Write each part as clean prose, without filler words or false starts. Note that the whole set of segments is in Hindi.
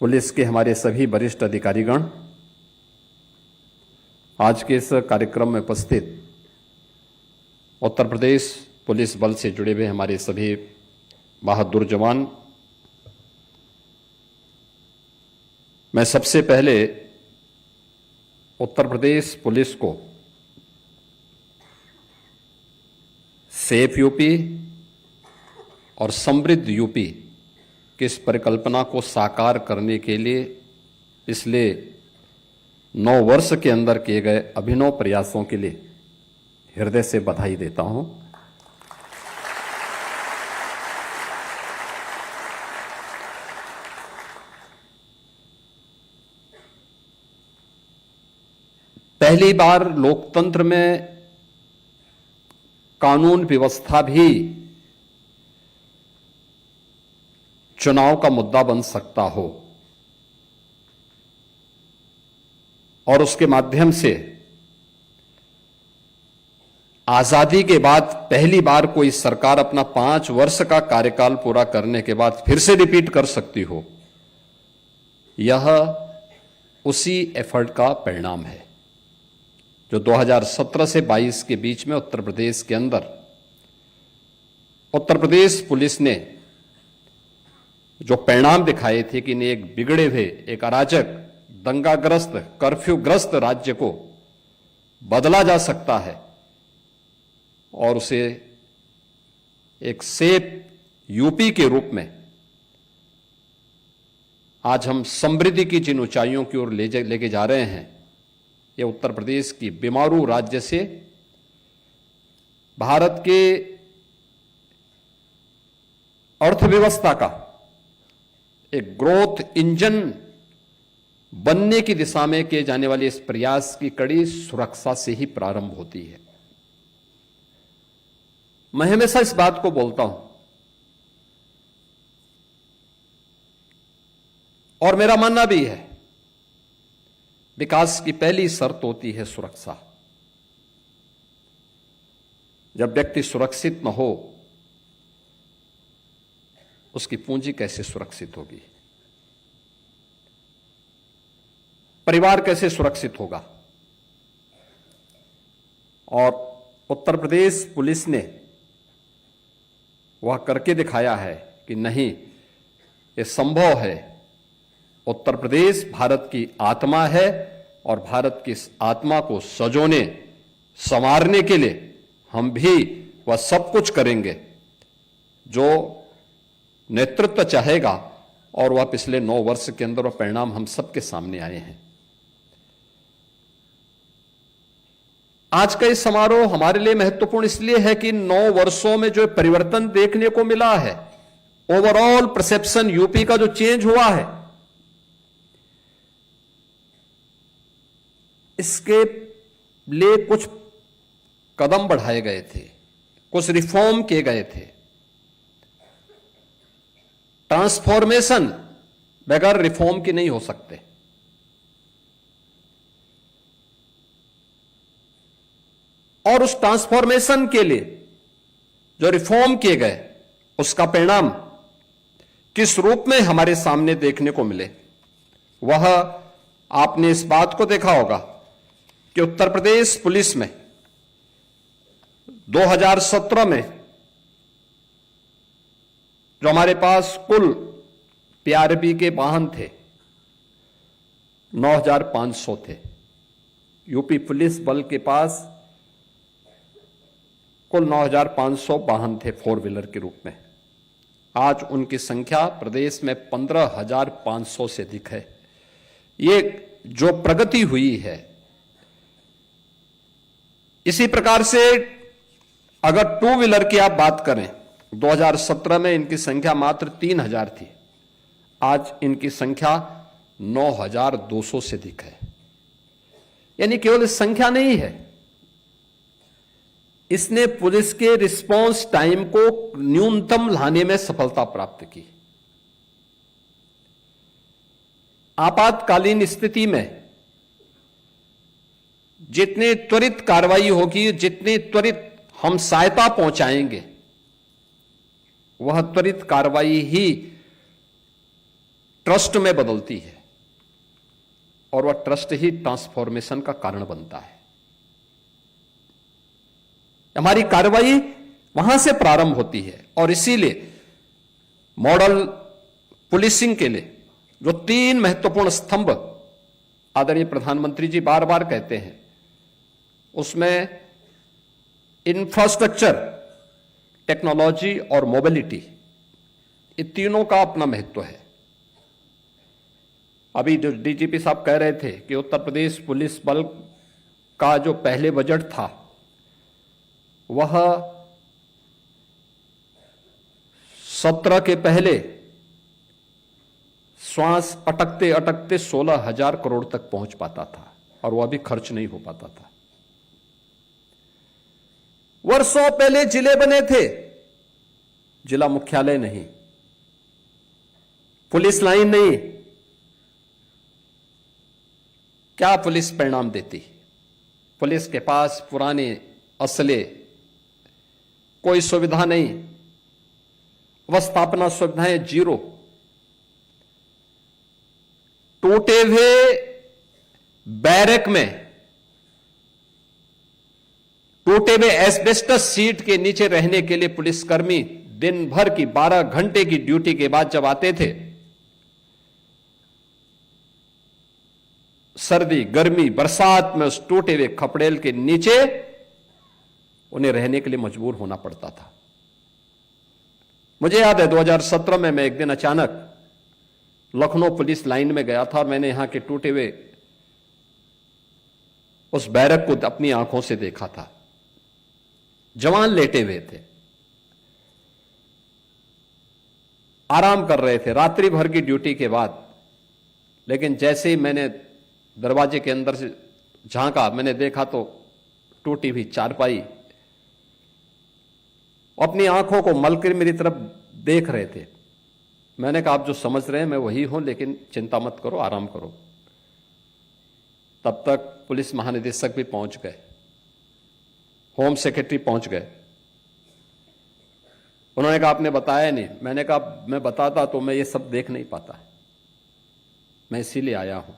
पुलिस के हमारे सभी वरिष्ठ अधिकारीगण, आज के इस कार्यक्रम में उपस्थित उत्तर प्रदेश पुलिस बल से जुड़े हुए हमारे सभी बहादुर जवान, मैं सबसे पहले उत्तर प्रदेश पुलिस को सेफ यूपी और समृद्ध यूपी की इस परिकल्पना को साकार करने के लिए पिछले 9 वर्ष के अंदर किए गए अभिनव प्रयासों के लिए हृदय से बधाई देता हूं। पहली बार लोकतंत्र में कानून व्यवस्था भी चुनाव का मुद्दा बन सकता हो और उसके माध्यम से आजादी के बाद पहली बार कोई सरकार अपना 5 वर्ष का कार्यकाल पूरा करने के बाद फिर से रिपीट कर सकती हो, यह उसी एफर्ट का परिणाम है जो 2017 से 22 के बीच में उत्तर प्रदेश के अंदर उत्तर प्रदेश पुलिस ने जो परिणाम दिखाए थे कि एक बिगड़े हुए, एक अराजक, दंगाग्रस्त, कर्फ्यूग्रस्त राज्य को बदला जा सकता है और उसे एक सेफ यूपी के रूप में आज हम समृद्धि की जिन ऊंचाइयों की ओर लेके जा रहे हैं, ये उत्तर प्रदेश की बीमारू राज्य से भारत के अर्थव्यवस्था का एक ग्रोथ इंजन बनने की दिशा में किए जाने वाले इस प्रयास की कड़ी सुरक्षा से ही प्रारंभ होती है। मैं हमेशा इस बात को बोलता हूं और मेरा मानना भी है, विकास की पहली शर्त होती है सुरक्षा। जब व्यक्ति सुरक्षित न हो, उसकी पूंजी कैसे सुरक्षित होगी, परिवार कैसे सुरक्षित होगा। और उत्तर प्रदेश पुलिस ने वह करके दिखाया है कि नहीं, ये संभव है। उत्तर प्रदेश भारत की आत्मा है और भारत की इस आत्मा को सजोने संवारने के लिए हम भी वह सब कुछ करेंगे जो नेतृत्व चाहेगा और वह पिछले 9 वर्ष के अंदर वह परिणाम हम सबके सामने आए हैं। आज का इस समारोह हमारे लिए महत्वपूर्ण इसलिए है कि 9 वर्षों में जो परिवर्तन देखने को मिला है, ओवरऑल परसेप्शन यूपी का जो चेंज हुआ है, इसके लिए कुछ कदम बढ़ाए गए थे, कुछ रिफॉर्म किए गए थे। ट्रांसफॉर्मेशन बगैर रिफॉर्म की नहीं हो सकते। और उस ट्रांसफॉर्मेशन के लिए जो रिफॉर्म किए गए, उसका परिणाम किस रूप में हमारे सामने देखने को मिले, वह आपने इस बात को देखा होगा कि उत्तर प्रदेश पुलिस में 2017 में जो हमारे पास कुल पीआरबी के वाहन थे 9,500 थे। यूपी पुलिस बल के पास कुल 9,500 वाहन थे 4 व्हीलर के रूप में। आज उनकी संख्या प्रदेश में 15,500 से अधिक है। ये जो प्रगति हुई है, इसी प्रकार से अगर 2 व्हीलर की आप बात करें, 2017 में इनकी संख्या मात्र 3,000 थी, आज इनकी संख्या 9,200 से अधिक है। यानी केवल इस संख्या नहीं है, इसने पुलिस के रिस्पांस टाइम को न्यूनतम लाने में सफलता प्राप्त की। आपातकालीन स्थिति में जितनी त्वरित कार्रवाई होगी, जितनी त्वरित हम सहायता पहुंचाएंगे, वह त्वरित कार्रवाई ही ट्रस्ट में बदलती है और वह ट्रस्ट ही ट्रांसफॉर्मेशन का कारण बनता है। हमारी कार्रवाई वहां से प्रारंभ होती है और इसीलिए मॉडल पुलिसिंग के लिए जो 3 महत्वपूर्ण स्तंभ आदरणीय प्रधानमंत्री जी बार बार कहते हैं, उसमें इंफ्रास्ट्रक्चर, टेक्नोलॉजी और मोबिलिटी, ये तीनों का अपना महत्व है। अभी जो डीजीपी साहब कह रहे थे कि उत्तर प्रदेश पुलिस बल का जो पहले बजट था वह सत्र के पहले श्वास अटकते अटकते 16,000 करोड़ तक पहुंच पाता था और वह भी खर्च नहीं हो पाता था। वर्षों पहले जिले बने थे, जिला मुख्यालय नहीं, पुलिस लाइन नहीं। क्या पुलिस परिणाम देती? पुलिस के पास पुराने असले, कोई सुविधा नहीं, अवस्थापना सुविधाएं जीरो, टूटे हुए बैरक में, टूटे हुए एस्बेस्टस सीट के नीचे रहने के लिए पुलिसकर्मी दिन भर की 12 घंटे की ड्यूटी के बाद जब आते थे, सर्दी, गर्मी, बरसात में उस टूटे हुए खपड़ेल के नीचे उन्हें रहने के लिए मजबूर होना पड़ता था। मुझे याद है 2017 में मैं एक दिन अचानक लखनऊ पुलिस लाइन में गया था और मैंने यहां के टूटे हुए उस बैरक को अपनी आंखों से देखा था। जवान लेटे हुए थे, आराम कर रहे थे रात्रि भर की ड्यूटी के बाद, लेकिन जैसे ही मैंने दरवाजे के अंदर से झांका, मैंने देखा तो टूटी हुई चारपाई, अपनी आंखों को मलकर मेरी तरफ देख रहे थे। मैंने कहा आप जो समझ रहे हैं मैं वही हूं, लेकिन चिंता मत करो, आराम करो। तब तक पुलिस महानिदेशक भी पहुंच गए, होम सेक्रेटरी पहुंच गए। उन्होंने कहा आपने बताया नहीं। मैंने कहा मैं बताता तो मैं ये सब देख नहीं पाता, मैं इसीलिए आया हूं।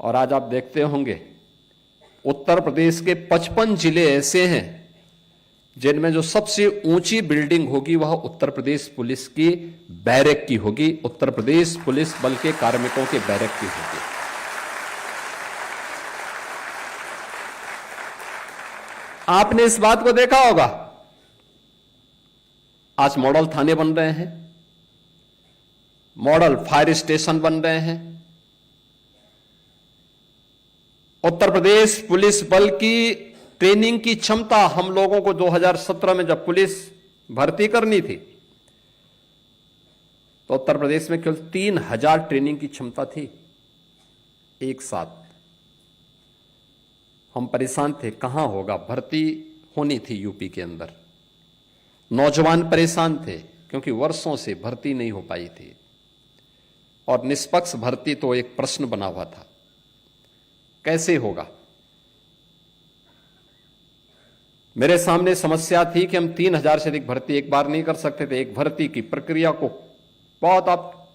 और आज आप देखते होंगे उत्तर प्रदेश के 55 जिले ऐसे हैं जिनमें जो सबसे ऊंची बिल्डिंग होगी वह उत्तर प्रदेश पुलिस की बैरक की होगी, उत्तर प्रदेश पुलिस बल के कार्मिकों के बैरक की होगी। आपने इस बात को देखा होगा, आज मॉडल थाने बन रहे हैं, मॉडल फायर स्टेशन बन रहे हैं। उत्तर प्रदेश पुलिस बल की ट्रेनिंग की क्षमता, हम लोगों को 2017 में जब पुलिस भर्ती करनी थी तो उत्तर प्रदेश में केवल 3,000 ट्रेनिंग की क्षमता थी एक साथ। हम परेशान थे, कहां होगा, भर्ती होनी थी यूपी के अंदर। नौजवान परेशान थे क्योंकि वर्षों से भर्ती नहीं हो पाई थी और निष्पक्ष भर्ती तो एक प्रश्न बना हुआ था, कैसे होगा। मेरे सामने समस्या थी कि हम 3,000 से अधिक भर्ती एक बार नहीं कर सकते थे। एक भर्ती की प्रक्रिया को बहुत, आप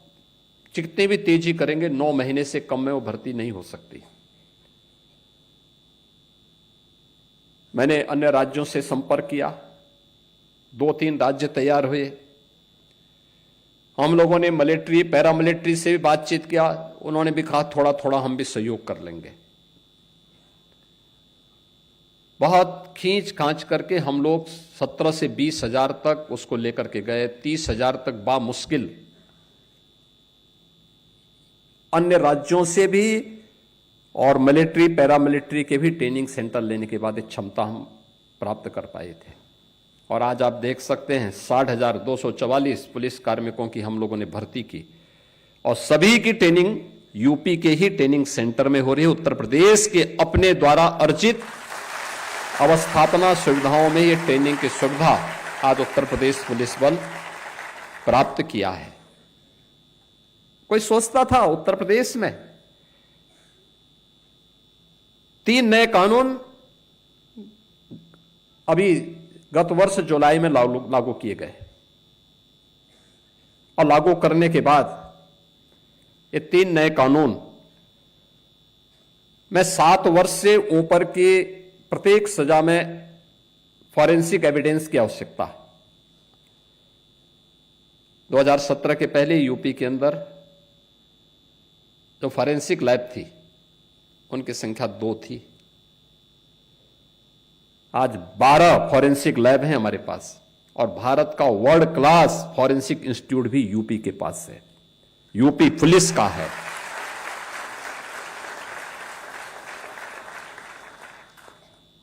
जितनी भी तेजी करेंगे 9 महीने से कम में वो भर्ती नहीं हो सकती। मैंने अन्य राज्यों से संपर्क किया, 2-3 राज्य तैयार हुए। हम लोगों ने मिलिट्री, पैरामिलिट्री से भी बातचीत किया, उन्होंने भी कहा थोड़ा थोड़ा हम भी सहयोग कर लेंगे। बहुत खींच खांच करके हम लोग 17 से 20,000 तक उसको लेकर के गए। 30,000 तक बामुश्किल अन्य राज्यों से भी और मिलिट्री, पैरामिलिट्री के भी ट्रेनिंग सेंटर लेने के बाद एक क्षमता हम प्राप्त कर पाए थे। और आज आप देख सकते हैं 60,244 पुलिस कार्मिकों की हम लोगों ने भर्ती की और सभी की ट्रेनिंग यूपी के ही ट्रेनिंग सेंटर में हो रही है। उत्तर प्रदेश के अपने द्वारा अर्जित अवस्थापना सुविधाओं में ये ट्रेनिंग की सुविधा आज उत्तर प्रदेश पुलिस बल प्राप्त किया है। कोई सोचता था उत्तर प्रदेश में 3 नए कानून अभी गत वर्ष जुलाई में लागू किए गए। और लागू करने के बाद ये 3 नए कानून में 7 वर्ष से ऊपर के प्रत्येक सजा में फॉरेंसिक एविडेंस की आवश्यकता है। 2017 के पहले यूपी के अंदर जो फॉरेंसिक लैब थी उनकी संख्या 2 थी। आज 12 फॉरेंसिक लैब हैं हमारे पास और भारत का वर्ल्ड क्लास फॉरेंसिक इंस्टीट्यूट भी यूपी के पास है, यूपी पुलिस का है।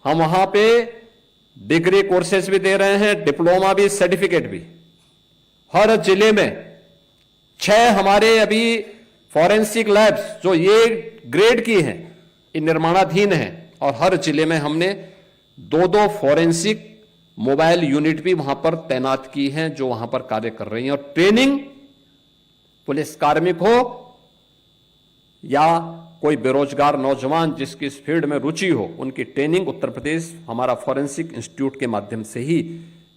हम वहां पे डिग्री कोर्सेज भी दे रहे हैं, डिप्लोमा भी, सर्टिफिकेट भी। हर जिले में 6 हमारे अभी फॉरेंसिक लैब्स जो ये ग्रेड की हैं, ये निर्माणाधीन हैं और हर जिले में हमने 2-2 फॉरेंसिक मोबाइल यूनिट भी वहां पर तैनात की हैं जो वहां पर कार्य कर रही हैं। और ट्रेनिंग पुलिस कार्मिक हो या कोई बेरोजगार नौजवान जिसकी इस फील्ड में रुचि हो, उनकी ट्रेनिंग उत्तर प्रदेश हमारा फॉरेंसिक इंस्टीट्यूट के माध्यम से ही,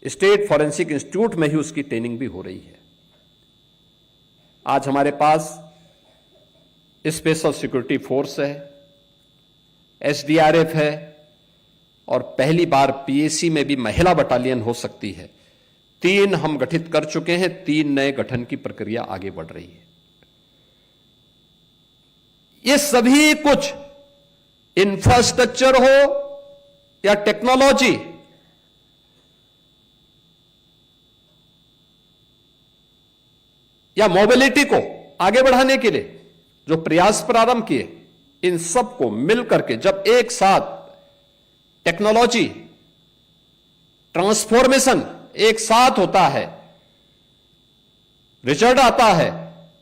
स्टेट फॉरेंसिक इंस्टीट्यूट में ही उसकी ट्रेनिंग भी हो रही है। आज हमारे पास स्पेशल सिक्योरिटी फोर्स है, एसडीआरएफ है और पहली बार पीएसी में भी महिला बटालियन हो सकती है। 3 हम गठित कर चुके हैं, 3 नए गठन की प्रक्रिया आगे बढ़ रही है। ये सभी कुछ इंफ्रास्ट्रक्चर हो या टेक्नोलॉजी, या मोबिलिटी को आगे बढ़ाने के लिए जो प्रयास प्रारंभ किए, इन सब को मिलकर के जब एक साथ टेक्नोलॉजी ट्रांसफॉर्मेशन एक साथ होता है, रिजल्ट आता है,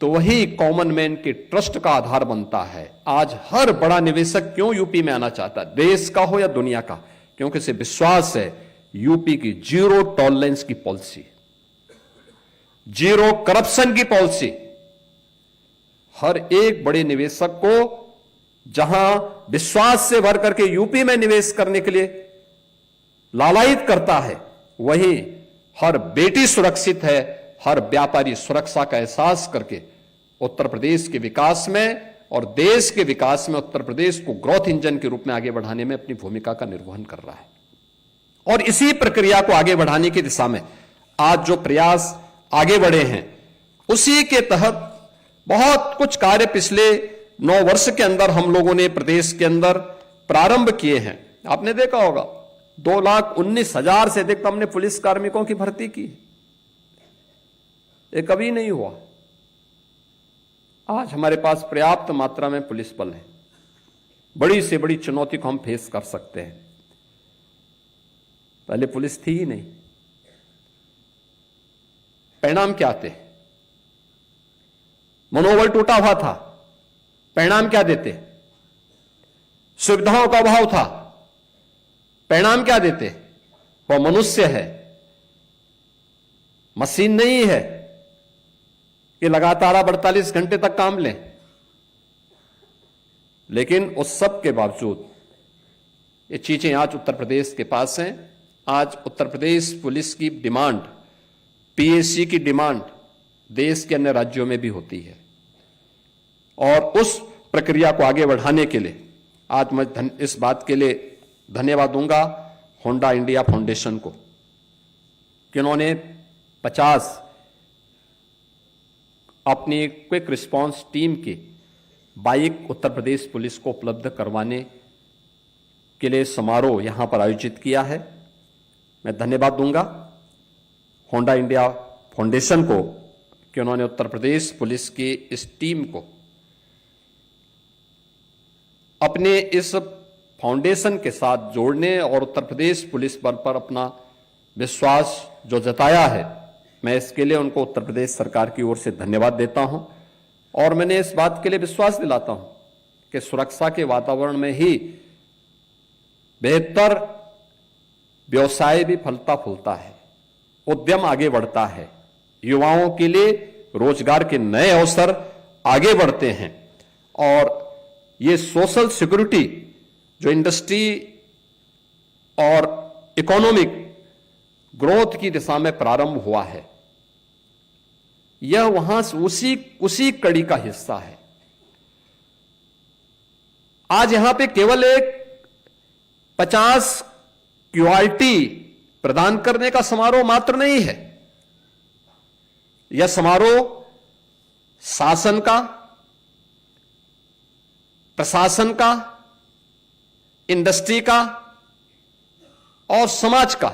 तो वही कॉमन मैन के ट्रस्ट का आधार बनता है। आज हर बड़ा निवेशक क्यों यूपी में आना चाहता है, देश का हो या दुनिया का, क्योंकि इसे विश्वास है यूपी की जीरो टॉलरेंस की पॉलिसी, जीरो करप्शन की पॉलिसी हर एक बड़े निवेशक को जहां विश्वास से भर करके यूपी में निवेश करने के लिए लालायित करता है, वही हर बेटी सुरक्षित है, हर व्यापारी सुरक्षा का एहसास करके उत्तर प्रदेश के विकास में और देश के विकास में उत्तर प्रदेश को ग्रोथ इंजन के रूप में आगे बढ़ाने में अपनी भूमिका का निर्वहन कर रहा है। और इसी प्रक्रिया को आगे बढ़ाने की दिशा में आज जो प्रयास आगे बढ़े हैं, उसी के तहत बहुत कुछ कार्य पिछले 9 वर्ष के अंदर हम लोगों ने प्रदेश के अंदर प्रारंभ किए हैं। आपने देखा होगा 2,19,000 से अधिक हमने पुलिस कार्मिकों की भर्ती की, ये कभी नहीं हुआ। आज हमारे पास पर्याप्त मात्रा में पुलिस बल है, बड़ी से बड़ी चुनौती को हम फेस कर सकते हैं। पहले पुलिस थी ही नहीं। परिणाम क्या थे? मनोबल टूटा हुआ था। परिणाम क्या देते? सुविधाओं का अभाव था। परिणाम क्या देते? वह मनुष्य है, मशीन नहीं है कि लगातार 48 घंटे तक काम लें। लेकिन उस सब के बावजूद ये चीजें आज उत्तर प्रदेश के पास हैं। आज उत्तर प्रदेश पुलिस की डिमांड, पीएसी की डिमांड देश के अन्य राज्यों में भी होती है। और उस प्रक्रिया को आगे बढ़ाने के लिए आज मैं इस बात के लिए धन्यवाद दूंगा होंडा इंडिया फाउंडेशन को कि उन्होंने 50 अपनी क्विक रिस्पांस टीम की बाइक उत्तर प्रदेश पुलिस को उपलब्ध करवाने के लिए समारोह यहां पर आयोजित किया है। मैं धन्यवाद दूंगा होंडा इंडिया फाउंडेशन को कि उन्होंने उत्तर प्रदेश पुलिस की इस टीम को अपने इस फाउंडेशन के साथ जोड़ने और उत्तर प्रदेश पुलिस बल पर अपना विश्वास जो जताया है, मैं इसके लिए उनको उत्तर प्रदेश सरकार की ओर से धन्यवाद देता हूं। और मैंने इस बात के लिए विश्वास दिलाता हूं कि सुरक्षा के वातावरण में ही बेहतर व्यवसाय भी फलता फूलता है, उद्यम आगे बढ़ता है, युवाओं के लिए रोजगार के नए अवसर आगे बढ़ते हैं। और ये सोशल सिक्योरिटी जो इंडस्ट्री और इकोनॉमिक ग्रोथ की दिशा में प्रारंभ हुआ है, यह वहां से उसी कड़ी का हिस्सा है। आज यहां पे केवल एक 50 क्यूआरटी प्रदान करने का समारोह मात्र नहीं है। यह समारोह शासन का, प्रशासन का, इंडस्ट्री का और समाज का,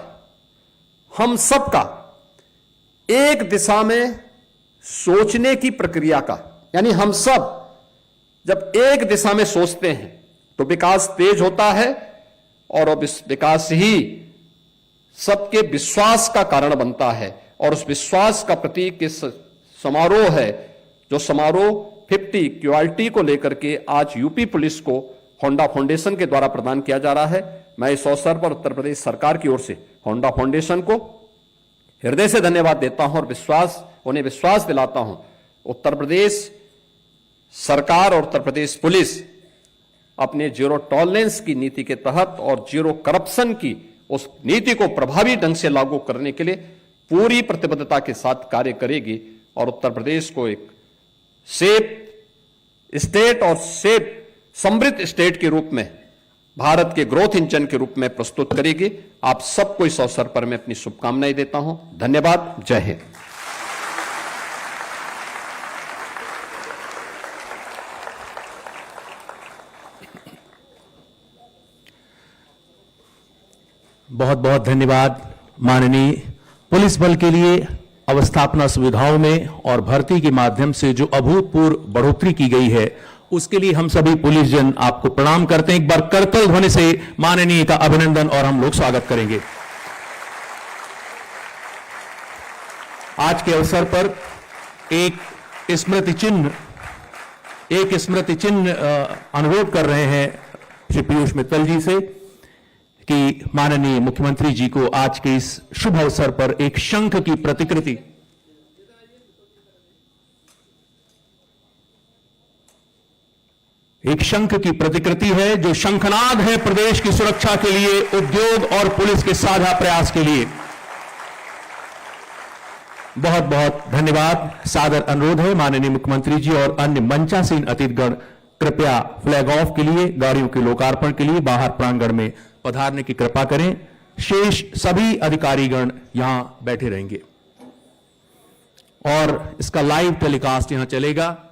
हम सब का एक दिशा में सोचने की प्रक्रिया का, यानी हम सब जब एक दिशा में सोचते हैं तो विकास तेज होता है और इस विकास ही सबके विश्वास का कारण बनता है। और उस विश्वास का प्रतीक इस समारोह है, जो समारोह 50 क्यूआरटी को लेकर के आज यूपी पुलिस को होंडा फाउंडेशन के द्वारा प्रदान किया जा रहा है। मैं इस अवसर पर उत्तर प्रदेश सरकार की ओर से होंडा फाउंडेशन को हृदय से धन्यवाद देता हूं और उन्हें विश्वास दिलाता हूं, उत्तर प्रदेश सरकार और उत्तर प्रदेश पुलिस अपने जीरो टॉलरेंस की नीति के तहत और जीरो करप्शन की उस नीति को प्रभावी ढंग से लागू करने के लिए पूरी प्रतिबद्धता के साथ कार्य करेगी और उत्तर प्रदेश को एक सेफ स्टेट और सेफ समृद्ध स्टेट के रूप में, भारत के ग्रोथ इंजन के रूप में प्रस्तुत करेगी। आप सबको इस अवसर पर मैं अपनी शुभकामनाएं देता हूं। धन्यवाद। जय हिंद। बहुत बहुत धन्यवाद माननीय। पुलिस बल के लिए अवस्थापना सुविधाओं में और भर्ती के माध्यम से जो अभूतपूर्व बढ़ोतरी की गई है, उसके लिए हम सभी पुलिस जन आपको प्रणाम करते हैं। एक बार करतल ध्वनि से माननीय का अभिनंदन और हम लोग स्वागत करेंगे। आज के अवसर पर एक स्मृति चिन्ह अनुरोध कर रहे हैं श्री पीयूष मित्तल जी से कि माननीय मुख्यमंत्री जी को आज के इस शुभ अवसर पर एक शंख की प्रतिकृति, है जो शंखनाद है प्रदेश की सुरक्षा के लिए, उद्योग और पुलिस के साझा प्रयास के लिए। बहुत बहुत धन्यवाद। सादर अनुरोध है माननीय मुख्यमंत्री जी और अन्य मंचासीन अतिथिगण कृपया फ्लैग ऑफ के लिए, गाड़ियों के लोकार्पण के लिए बाहर प्रांगण में पधारने की कृपा करें। शेष सभी अधिकारीगण यहां बैठे रहेंगे और इसका लाइव टेलीकास्ट यहां चलेगा।